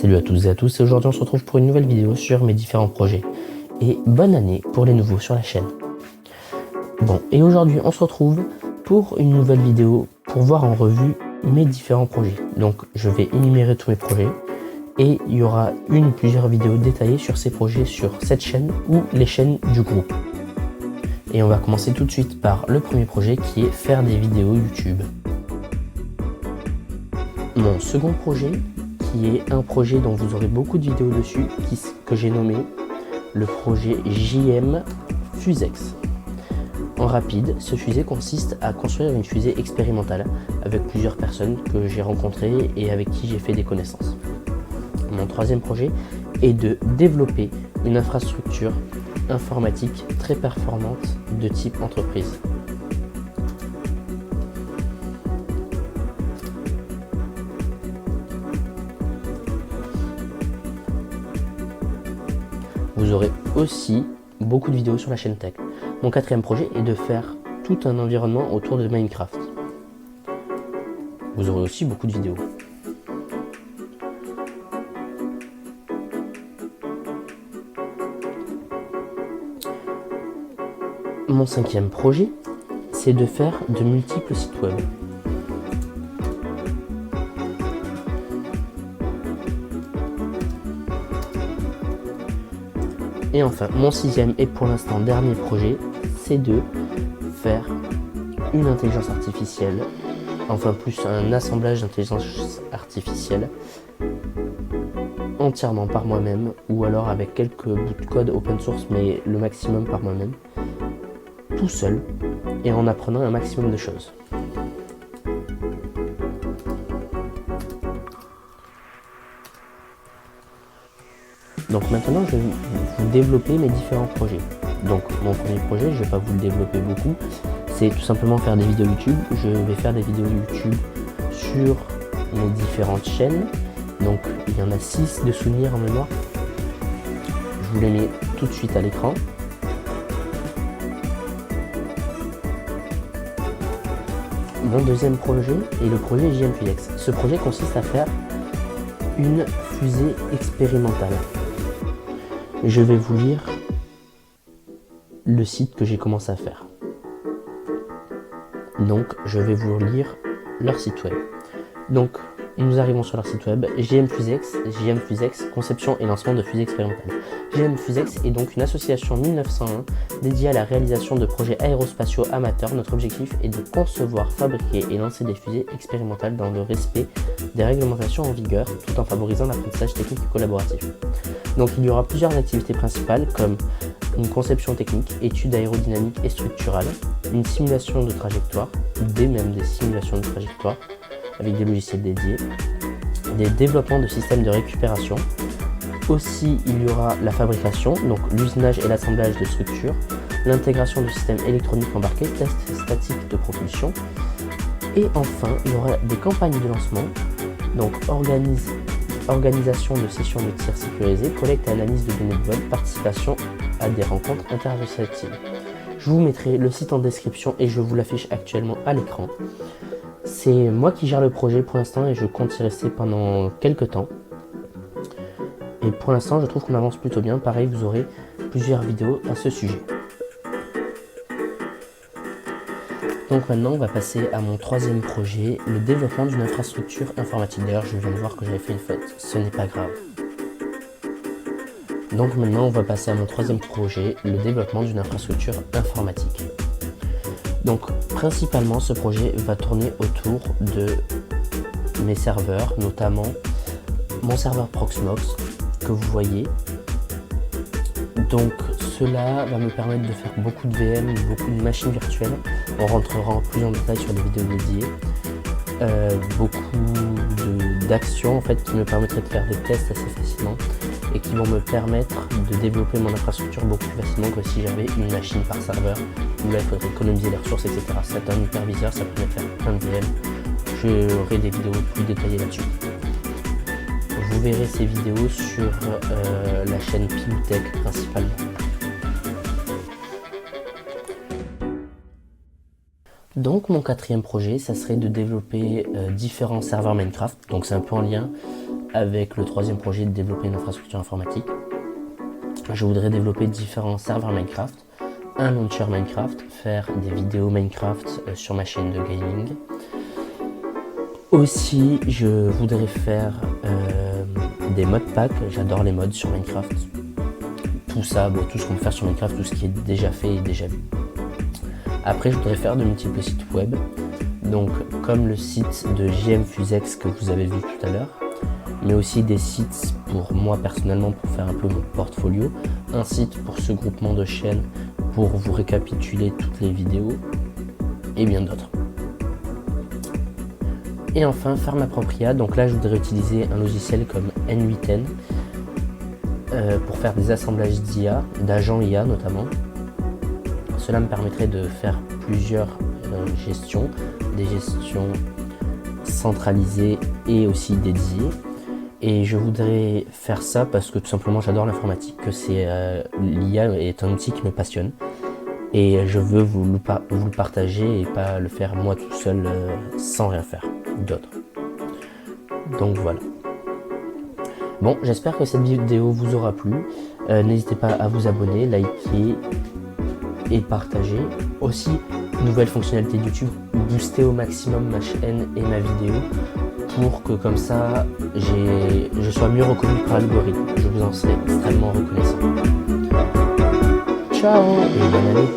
Salut à toutes et à tous, et aujourd'hui on se retrouve pour une nouvelle vidéo sur mes différents projets. Et bonne année pour les nouveaux sur la chaîne. Bon, et aujourd'hui on se retrouve pour une nouvelle vidéo pour voir en revue mes différents projets. Donc je vais énumérer tous mes projets et il y aura une ou plusieurs vidéos détaillées sur ces projets sur cette chaîne ou les chaînes du groupe. Et on va commencer tout de suite par le premier projet qui est faire des vidéos YouTube. Mon second projet, qui est un projet dont vous aurez beaucoup de vidéos dessus, que j'ai nommé le projet JM Fusex. En rapide, ce fusée consiste à construire une fusée expérimentale avec plusieurs personnes que j'ai rencontrées et avec qui j'ai fait des connaissances. Mon troisième projet est de développer une infrastructure informatique très performante de type entreprise. Vous aurez aussi beaucoup de vidéos sur la chaîne Tech. Mon quatrième projet est de faire tout un environnement autour de Minecraft. Vous aurez aussi beaucoup de vidéos. Mon cinquième projet, c'est de faire de multiples sites web. Et enfin, mon sixième et pour l'instant dernier projet, c'est de faire une intelligence artificielle, enfin plus un assemblage d'intelligence artificielle entièrement par moi-même ou alors avec quelques bouts de code open source mais le maximum par moi-même, tout seul et en apprenant un maximum de choses. Donc maintenant, je vais vous développer mes différents projets. Donc mon premier projet, je ne vais pas vous le développer beaucoup, c'est tout simplement faire des vidéos YouTube. Je vais faire des vidéos YouTube sur mes différentes chaînes. Donc il y en a 6 de souvenirs en mémoire. Je vous les mets tout de suite à l'écran. Mon deuxième projet est le projet JM Fusex. Ce projet consiste à faire une fusée expérimentale. Je vais vous lire le site que j'ai commencé à faire. Donc, je vais vous lire leur site web. Donc, nous arrivons sur leur site web, JM Fusex, conception et lancement de fusées expérimentales. JM Fusex est donc une association 1901 dédiée à la réalisation de projets aérospatiaux amateurs. Notre objectif est de concevoir, fabriquer et lancer des fusées expérimentales dans le respect des réglementations en vigueur, tout en favorisant l'apprentissage technique et collaboratif. Donc il y aura plusieurs activités principales comme une conception technique, études aérodynamiques et structurales, une simulation de trajectoire, même des simulations de trajectoire, avec des logiciels dédiés, des développements de systèmes de récupération. Aussi, il y aura la fabrication, donc l'usinage et l'assemblage de structures, l'intégration de systèmes électroniques embarqués, tests statiques de propulsion. Et enfin, il y aura des campagnes de lancement, donc organisation de sessions de tir sécurisées, collecte et analyse de données de vol, participation à des rencontres interassociatives. Je vous mettrai le site en description et je vous l'affiche actuellement à l'écran. C'est moi qui gère le projet pour l'instant et je compte y rester pendant quelques temps. Et pour l'instant, je trouve qu'on avance plutôt bien. Pareil, vous aurez plusieurs vidéos à ce sujet. Donc maintenant, on va passer à mon troisième projet, le développement d'une infrastructure informatique. D'ailleurs, je viens de voir que j'avais fait une faute. Ce n'est pas grave. Donc maintenant, on va passer à mon troisième projet, le développement d'une infrastructure informatique. Donc principalement ce projet va tourner autour de mes serveurs, notamment mon serveur Proxmox que vous voyez. Donc cela va me permettre de faire beaucoup de VM, beaucoup de machines virtuelles. On rentrera en plus en détail sur des vidéos dédiées. Beaucoup d'actions en fait qui me permettraient de faire des tests assez facilement et qui vont me permettre de développer mon infrastructure beaucoup plus facilement que si j'avais une machine par serveur où là il faudrait économiser les ressources, etc. C'est un hyperviseur, ça permet de faire plein de VM. J'aurai des vidéos plus détaillées là-dessus. Vous verrez ces vidéos sur la chaîne Pimtech principalement. Donc mon quatrième projet, ça serait de développer différents serveurs Minecraft. Donc c'est un peu en lien avec le troisième projet de développer une infrastructure informatique. Je voudrais développer différents serveurs Minecraft, un launcher Minecraft, faire des vidéos Minecraft sur ma chaîne de gaming. Aussi, je voudrais faire des modpacks, j'adore les mods sur Minecraft. Tout ça, bon, tout ce qu'on peut faire sur Minecraft, tout ce qui est déjà fait et déjà vu. Après, je voudrais faire de multiples sites web, donc comme le site de JMFusex que vous avez vu tout à l'heure, mais aussi des sites pour moi personnellement pour faire un peu mon portfolio, un site pour ce groupement de chaînes pour vous récapituler toutes les vidéos et bien d'autres. Et enfin faire ma propre IA, donc là je voudrais utiliser un logiciel comme N8N pour faire des assemblages d'IA, d'agents IA notamment. Cela me permettrait de faire plusieurs gestions, des gestions centralisées et aussi dédiées. Et je voudrais faire ça parce que tout simplement j'adore l'informatique, que l'IA est un outil qui me passionne. Et je veux vous le partager et pas le faire moi tout seul sans rien faire d'autre. Donc voilà. Bon, j'espère que cette vidéo vous aura plu. N'hésitez pas à vous abonner, liker et partager. Aussi, nouvelle fonctionnalité de YouTube, booster au maximum ma chaîne et ma vidéo pour que comme ça je sois mieux reconnu par l'algorithme. Je vous en serai extrêmement reconnaissant. Ciao et bonne année.